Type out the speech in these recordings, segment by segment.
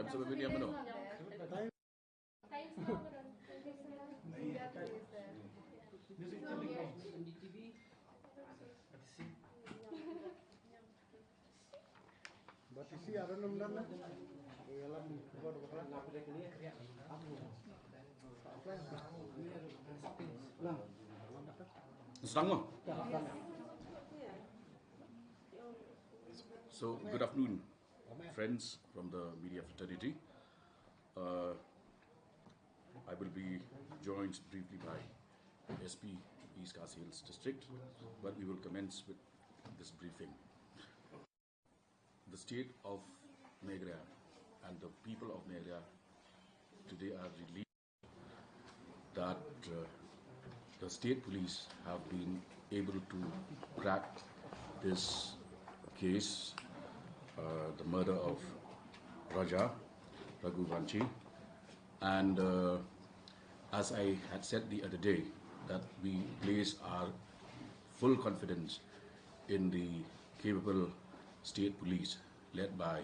sa media mo no? So, good afternoon, friends from the media fraternity. I will be joined briefly by SP East Khasi Hills District, but we will commence with this briefing. The state of Meghalaya and the people of Meghalaya today are relieved that the state police have been able to crack this case, the murder of Sonam Raghuvanshi, and as I had said the other day, that we place our full confidence in the capable state police led by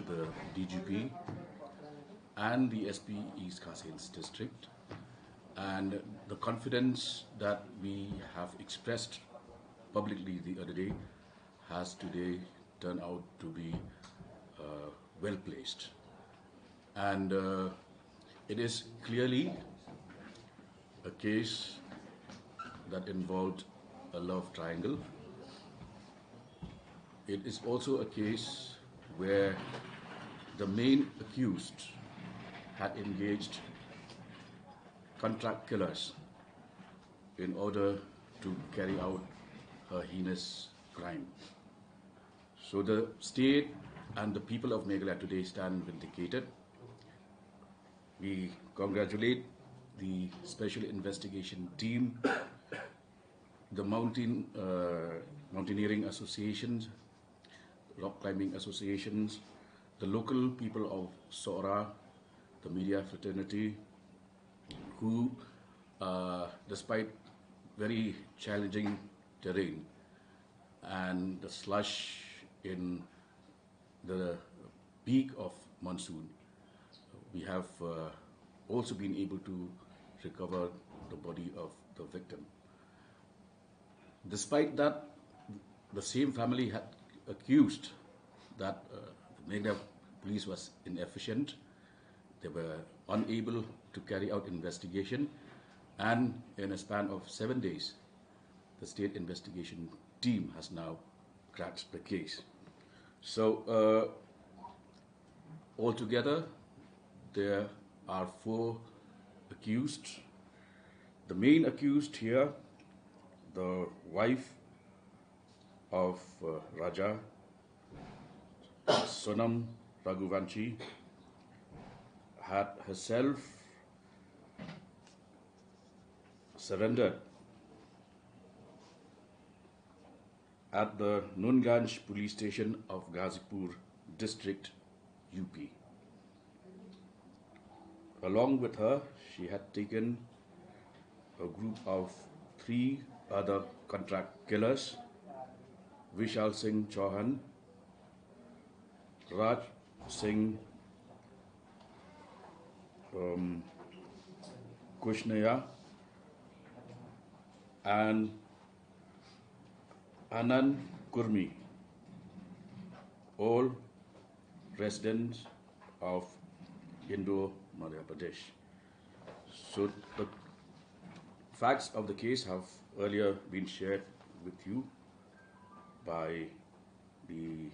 the DGP and the SP East Khasi Hills District, and the confidence that we have expressed publicly the other day has today turned out to be well placed. And it is clearly a case that involved a love triangle. It is also a case where the main accused had engaged contract killers in order to carry out a heinous crime. So the state and the people of Meghalaya today stand vindicated. We congratulate the Special Investigation Team, the mountaineering associations, rock climbing associations, the local people of Sora, the media fraternity, who, despite very challenging terrain and the slush in the peak of monsoon, we have also been able to recover the body of the victim. Despite that, the same family had accused that the Meghalaya police was inefficient. They were unable to carry out investigation, and in a span of 7 days, the state investigation team has now cracked the case. So altogether, there are 4 accused. The main accused here, the wife of Raja, Sonam Raghuvanshi, had herself surrendered at the Nunganj police station of Ghazipur district, UP. Along with her, she had taken a group of 3 other contract killers: Vishal Singh Chauhan, Raj Singh Kushnaya, and Anand Kurmi, all residents of Indore, Madhya Pradesh. So the facts of the case have earlier been shared with you by the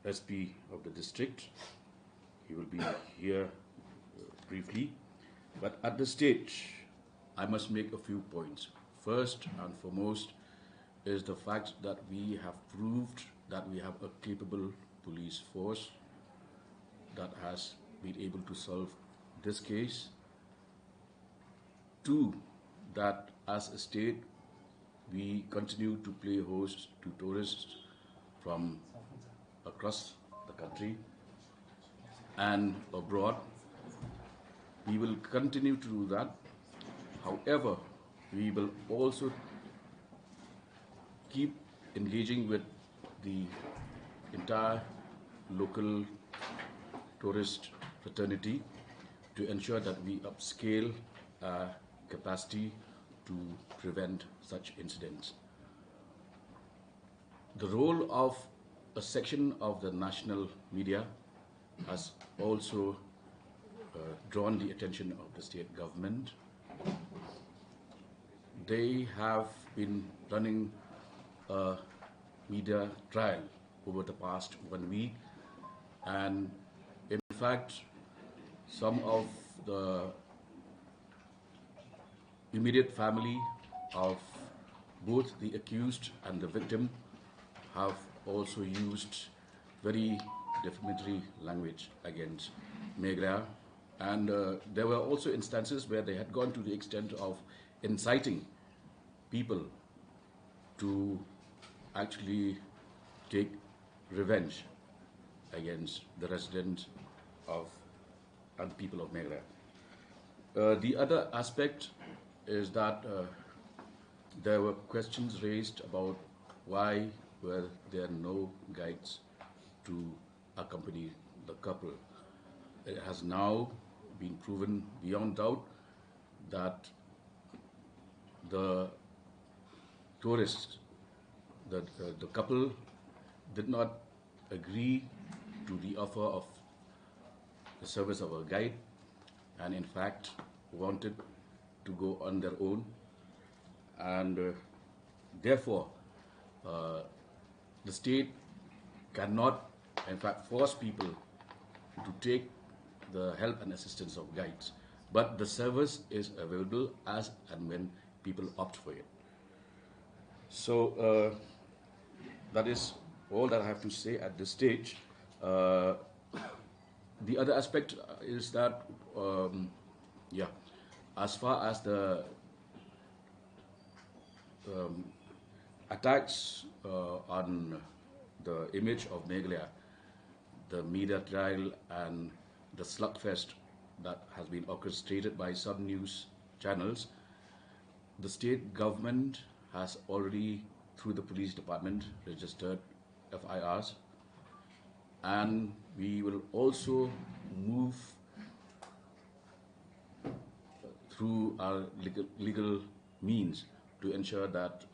SP of the district. He will be here briefly, but at this stage, I must make a few points. First and foremost is the fact that we have proved that we have a capable police force that has been able to solve this case. 2, that as a state, we continue to play host to tourists from across the country and abroad. We will continue to do that. However, we will also keep engaging with the entire local tourist fraternity to ensure that we upscale our capacity to prevent such incidents. The role of a section of the national media has also drawn the attention of the state government. They have been running a media trial over the past 1 week, and in fact, some of the immediate family of both the accused and the victim have also used very defamatory language against Meghalaya, and there were also instances where they had gone to the extent of inciting people to actually take revenge against the residents of and people of Meghalaya. The other aspect is that there were questions raised about why were there no guides to accompany the couple. It has now been proven beyond doubt that the tourists, the couple did not agree to the offer of the service of a guide, and in fact wanted to go on their own, and therefore the state cannot in fact force people to take the help and assistance of guides, but the service is available as and when people opt for it. So that is all that I have to say at this stage. The other aspect is that, as far as the attacks on the image of Meghalaya, the media trial and the slugfest that has been orchestrated by some news channels, the state government has already, through the police department, registered FIRs, and we will also move through our legal means to ensure that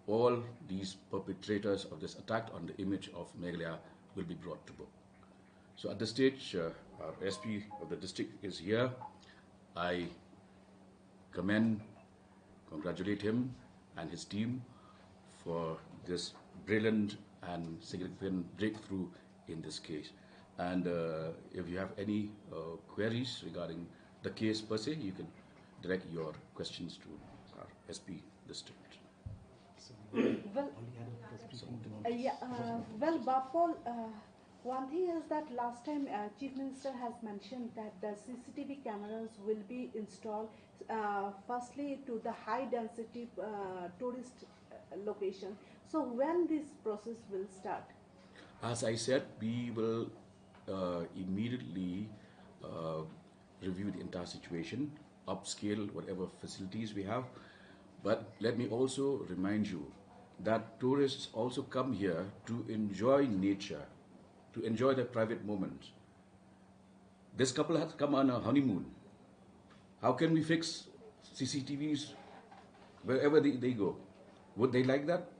all these perpetrators of this attack on the image of Meghalaya will be brought to book. So at this stage, our SP of the district is here. I congratulate him and his team for this brilliant and significant breakthrough in this case. And if you have any queries regarding the case per se, you can direct your questions to our SP district. Paul, one thing is that last time Chief Minister has mentioned that the CCTV cameras will be installed firstly to the high density tourist location. So when this process will start? As I said, we will immediately review the entire situation, upscale whatever facilities we have. But let me also remind you that tourists also come here to enjoy nature, to enjoy their private moments. This couple has come on a honeymoon. How can we fix CCTVs wherever they go? Would they like that?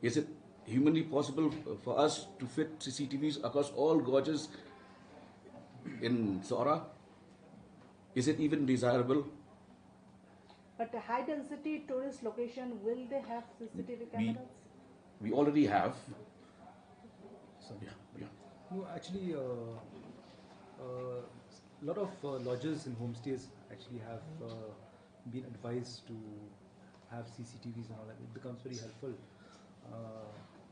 Is it humanly possible for us to fit CCTVs across all gorges in Sora? Is it even desirable? But a high density tourist location, will they have CCTV cameras? We already have. No, actually, a lot of lodges and homestays actually have been advised to have CCTVs and all that. It becomes very helpful,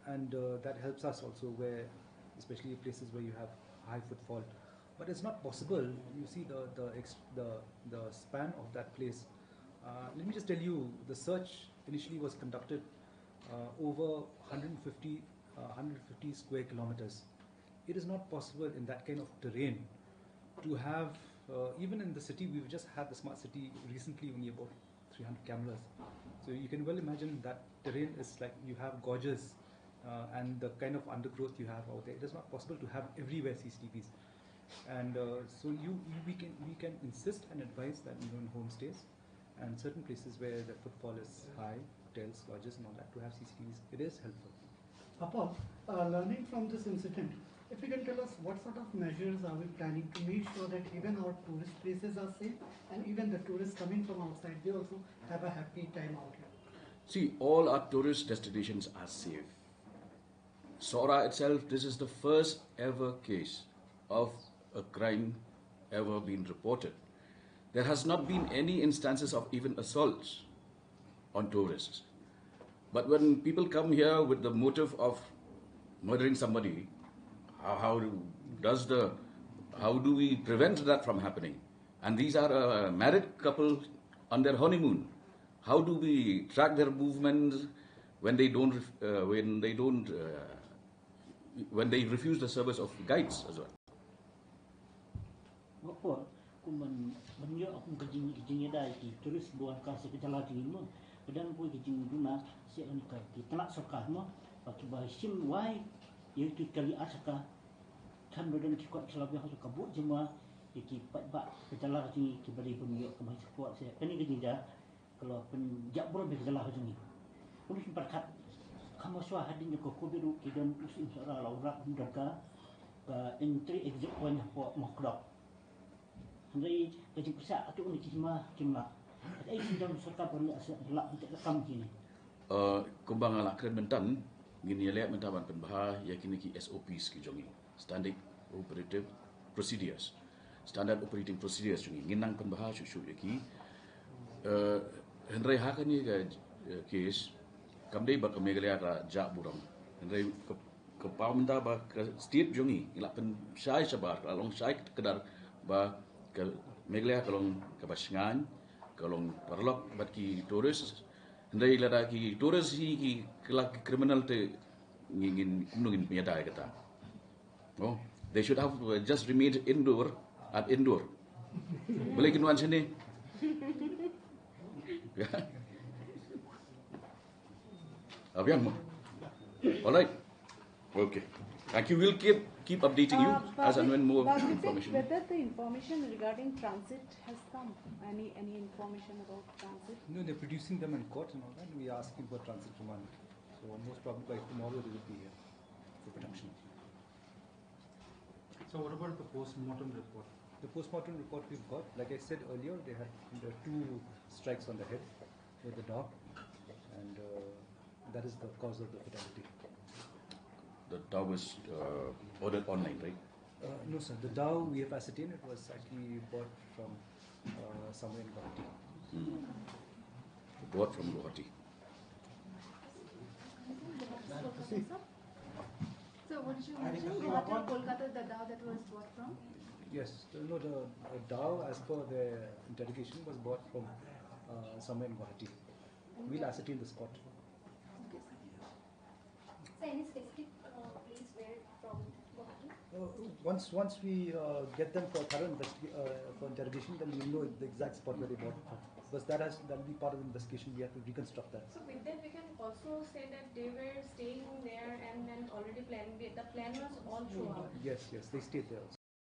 and that helps us also, where, especially places where you have high footfall. But it's not possible. You see the span of that place. Let me just tell you, the search initially was conducted over 150 square kilometers. It is not possible in that kind of terrain to have, even in the city, we've just had the smart city recently, only about 300 cameras. So you can well imagine that terrain is like you have gorges and the kind of undergrowth you have out there, it is not possible to have everywhere CCTVs. And so we can insist and advise that in homestays and certain places where the footfall is high, hotels, lodges and all that, to have CCTVs. It is helpful. Paul, learning from this incident, if you can tell us what sort of measures are we planning to make sure that even our tourist places are safe and even the tourists coming from outside, they also have a happy time out here? See, all our tourist destinations are safe. Sora itself, this is the first ever case of a crime ever been reported. There has not been any instances of even assaults on tourists. But when people come here with the motive of murdering somebody, how do we prevent that from happening? And these are a married couple on their honeymoon. How do we track their movements when they refuse the service of guides as well? Apa kuman banyak aku kejing ada ki turis buang kasih kejalan tinggi mo pedang pun kejing duna si anika ki telak sokah mo pakai basim wai iaitu kali asaka kan badan ki kuat selabih harus kabut jema ki pat kejalan tinggi ki bari banyak ke mai kuat saya kan ni kejing dah kalau penjak bro be kejalan tinggi pun sempat kamu suah hadinya ko biru ki dan usin sara laurak mendaga entry exit point po makrok Henry kecil besar tu ni cuma. Ada sidang serta perlu asalak untuk rekam kini. Kumbang alak keren mentan, gini lihat mentaban penbah yakini ki SOPs ki jongi, Standard Operative Procedures, Standard Operating Procedures jongi, ginang penbah syuk yaki. Henry hakan ni case, kamdei bak Meghalaya ka jak burang. Henry ke pau minta ba ke state jongi, ilak pen syai sabar, along syai kedar ba ke Meghalaya kalong ke Basingan, kalong parlok bat ki tourist, ndai lada ki tourist ki kelak criminal te ngin kumnungin penyata kata. Oh, they should have just remained indoor. Boleh kinuan sini. Abiang mo. Alright. Okay. Thank you. We'll keep updating you as and when more information. Whether the information regarding transit has come, any information about transit? No, they're producing them in court and all that. We are asking for transit remand. So most probably by tomorrow they will be here for production. So what about the post-mortem report? The post-mortem report we've got, like I said earlier, there are 2 strikes on the head with the dog, and that is the cause of the fatality. The dog was ordered online, right? No, sir. The dog we have ascertained it was actually bought from somewhere in Guwahati. Bought from Guwahati. So what did you mention? Guwahati or Kolkata, the dog that was bought from? Yes. No, the dog, as per the interrogation, was bought from somewhere in Guwahati. We'll ascertain the spot. Okay, sir. So any specific place where from Guwahati? Once we get them for thorough for interrogation, then we'll know the exact spot where they bought it from. Because that'll be part of the investigation. We have to reconstruct that. So with that, we can also say that they were staying there and then already planning. The plan was all throughout. Yes, they stayed there also.